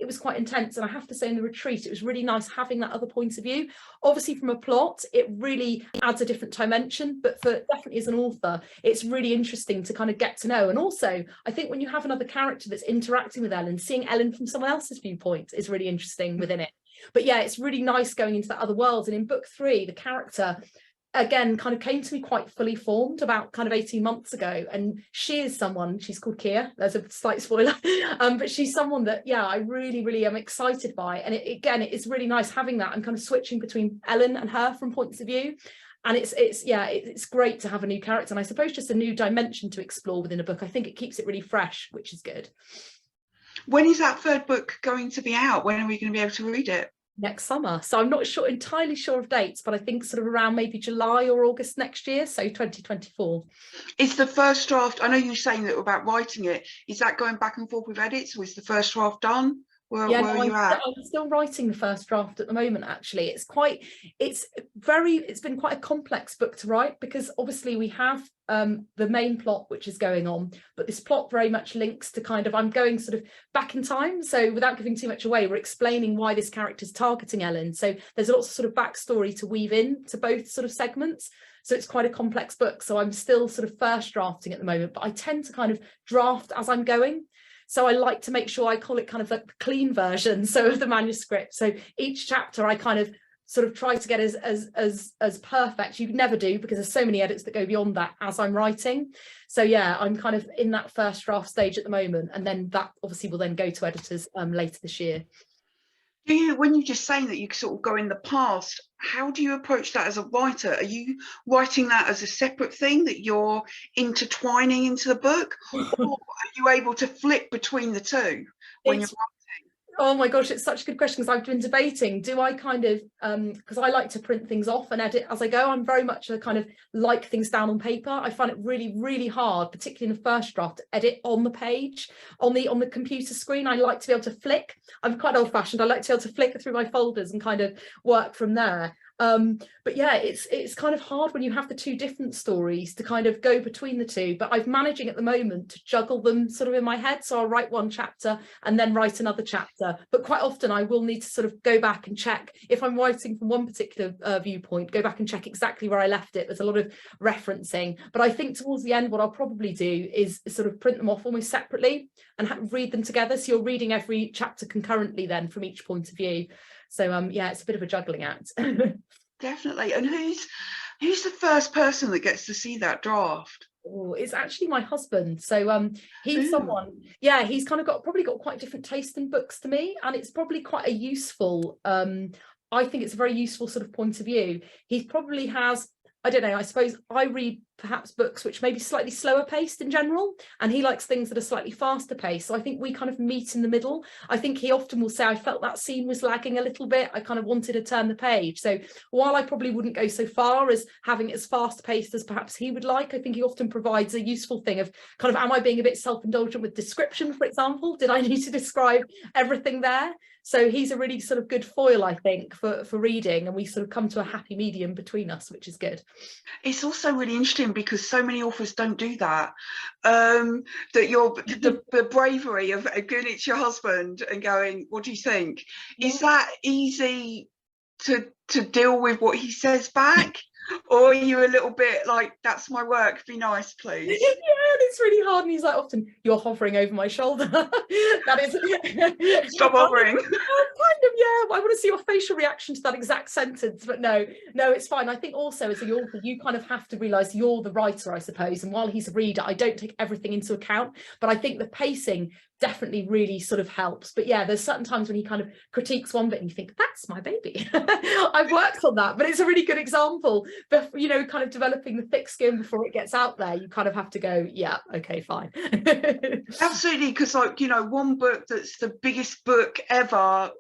was quite intense. And I have to say, in the retreat, it was really nice having that other point of view. Obviously, from a plot, it really adds a different dimension, but for definitely as an author, it's really interesting to kind of get to know. And also, I think when you have another character that's interacting with Ellen, seeing Ellen from someone else's viewpoint is really interesting within it. But yeah, it's really nice going into that other world. And in book 3, the character, again, kind of came to me quite fully formed about kind of 18 months ago. And she is someone, she's called Kia, there's a slight spoiler, but she's someone that, yeah, I really, really am excited by. And again, it is really nice having that and kind of switching between Ellen and her from points of view. And it's great to have a new character. And I suppose just a new dimension to explore within a book. I think it keeps it really fresh, which is good. When is that 3rd book going to be out? When are we going to be able to read it? Next summer. So I'm not entirely sure of dates, but I think sort of around maybe July or August next year, so 2024. Is the first draft, I know you're saying that about writing it, is that going back and forth with edits, or is the first draft done? Where are you at? I'm still writing the first draft at the moment, actually. It's been quite a complex book to write, because obviously we have the main plot which is going on, but this plot very much links to kind of, I'm going sort of back in time, so without giving too much away, we're explaining why this character is targeting Ellen. So there's lots of sort of backstory to weave in to both sort of segments. So it's quite a complex book. So I'm still sort of first drafting at the moment, but I tend to kind of draft as I'm going. So I like to make sure, I call it kind of like the clean version, so of the manuscript. So each chapter I kind of sort of try to get as perfect. You never do, because there's so many edits that go beyond that as I'm writing. So yeah, I'm kind of in that first draft stage at the moment, and then that obviously will then go to editors later this year. Do you, when you're just saying that you sort of go in the past, how do you approach that as a writer? Are you writing that as a separate thing that you're intertwining into the book, or are you able to flip between the two when you're writing? Oh my gosh, it's such a good question, because I've been debating, do I kind of, because I like to print things off and edit as I go. I'm very much a kind of like things down on paper. I find it really, really hard, particularly in the first draft, to edit on the page, on the computer screen. I like to be able to flick. I'm quite old fashioned. I like to be able to flick through my folders and kind of work from there. But yeah, it's kind of hard when you have the two different stories to kind of go between the two, but I'm managing at the moment to juggle them sort of in my head. So I'll write one chapter and then write another chapter, but quite often I will need to sort of go back and check, if I'm writing from one particular viewpoint, go back and check exactly where I left it. There's a lot of referencing, but I think towards the end what I'll probably do is sort of print them off almost separately and read them together, so you're reading every chapter concurrently then from each point of view. So yeah, it's a bit of a juggling act. Definitely. And who's the first person that gets to see that draft? Oh, it's actually my husband. So he's someone, yeah, he's kind of probably got quite different taste in books to me, and it's probably quite a useful, I think it's a very useful sort of point of view. He probably has, I don't know, I suppose I read perhaps books which may be slightly slower paced in general, and he likes things that are slightly faster paced. So I think we kind of meet in the middle. I think he often will say, I felt that scene was lagging a little bit. I kind of wanted to turn the page. So while I probably wouldn't go so far as having it as fast paced as perhaps he would like, I think he often provides a useful thing of kind of, am I being a bit self-indulgent with description, for example? Did I need to describe everything there? So he's a really sort of good foil, I think, for reading, and we sort of come to a happy medium between us, which is good. It's also really interesting because so many authors don't do that. That the bravery of going to your husband and going, what do you think? Yeah. Is that easy to deal with what he says back? Or are you a little bit like, that's my work, be nice, please? Yeah, it's really God. And he's like, often, you're hovering over my shoulder. That is Stop hovering. Kind of, yeah, I want to see your facial reaction to that exact sentence, but no, it's fine. I think also as the author, you kind of have to realize you're the writer, I suppose, and while he's a reader, I don't take everything into account, but I think the pacing definitely really sort of helps. But yeah, there's certain times when he kind of critiques one bit and you think, that's my baby. I've worked on that, but it's a really good example. But you know, kind of developing the thick skin before it gets out there, you kind of have to go, yeah, okay, fine. Absolutely, because like, you know, one book that's the biggest book ever,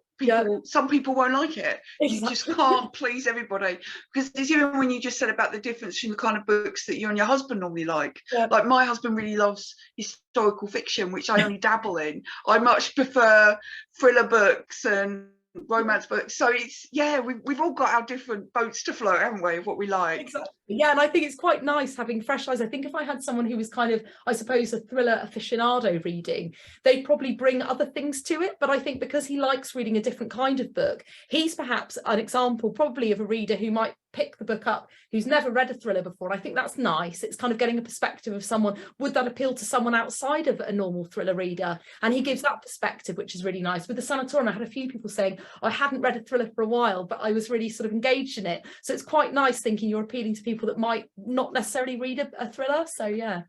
some people won't like it. Exactly. You just can't please everybody, because it's even when you just said about the difference between the kind of books that you and your husband normally like. Like my husband really loves historical fiction, which I only dabble in. I much prefer thriller books and romance books. So it's, yeah, we've all got our different boats to float, haven't we, of what we like. Exactly. Yeah, and I think it's quite nice having fresh eyes. I think if I had someone who was kind of, I suppose, a thriller aficionado reading, they'd probably bring other things to it. But I think because he likes reading a different kind of book, he's perhaps an example probably of a reader who might pick the book up who's never read a thriller before. And I think that's nice. It's kind of getting a perspective of someone. Would that appeal to someone outside of a normal thriller reader? And he gives that perspective, which is really nice. With the Sanatorium, I had a few people saying, I hadn't read a thriller for a while, but I was really sort of engaged in it. So it's quite nice thinking you're appealing to people that might not necessarily read a thriller. So yeah.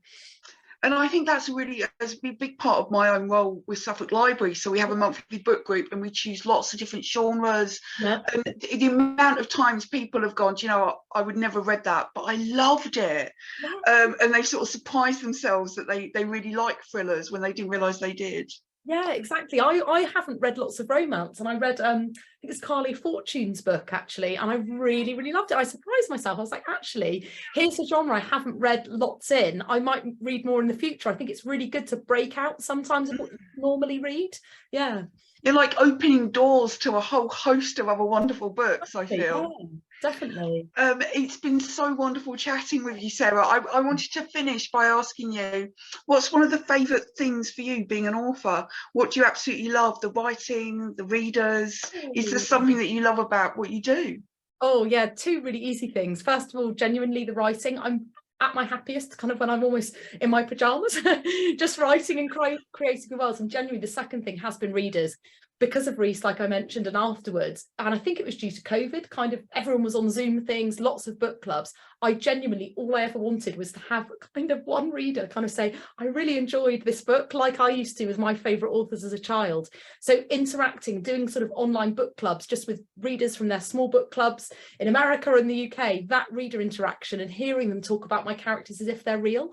And I think that's really a big part of my own role with Suffolk Libraries. So we have a monthly book group and we choose lots of different genres. And the amount of times people have gone, you know, I would never read that, but I loved it. And they've sort of surprised themselves that they really like thrillers when they didn't realise they did. Yeah, exactly. I haven't read lots of romance, and I read I think it's Carly Fortune's book actually, and I really, really loved it. I surprised myself. I was like, actually, here's a genre I haven't read lots in. I might read more in the future. I think it's really good to break out sometimes of what you normally read. Yeah. You're like opening doors to a whole host of other wonderful books, I feel. Yeah, definitely. It's been so wonderful chatting with you, Sarah. I wanted to finish by asking you, what's one of the favourite things for you being an author? What do you absolutely love? The writing, the readers? Is there something that you love about what you do? Oh yeah, two really easy things. First of all, genuinely the writing. I'm at my happiest kind of when I'm almost in my pajamas, just writing and creating worlds. And genuinely the second thing has been readers. Because of Reese, like I mentioned, and afterwards, and I think it was due to COVID, kind of everyone was on Zoom things, lots of book clubs. I genuinely, all I ever wanted was to have kind of one reader kind of say, I really enjoyed this book, like I used to with my favourite authors as a child. So interacting, doing sort of online book clubs, just with readers from their small book clubs in America and the UK, that reader interaction and hearing them talk about my characters as if they're real,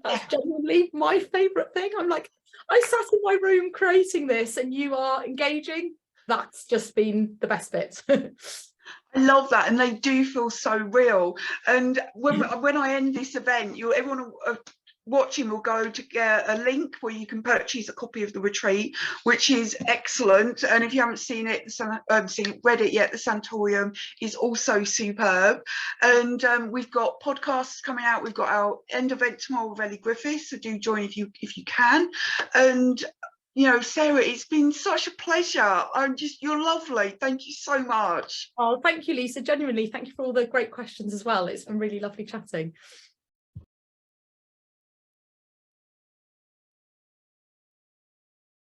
that's genuinely my favourite thing. I'm like, I sat in my room creating this and you are engaging. That's just been the best bit. I love that, and they do feel so real. And when I end this event, everyone watching will go to get a link where you can purchase a copy of the retreat, which is excellent. And if you haven't seen it, read it yet, the Sanatorium is also superb. And we've got podcasts coming out. We've got our end event tomorrow with Ellie Griffiths, so do join if you can. And you know, Sarah, it's been such a pleasure. You're lovely. Thank you so much. Oh, thank you, Lisa. Genuinely, thank you for all the great questions as well. It's been really lovely chatting.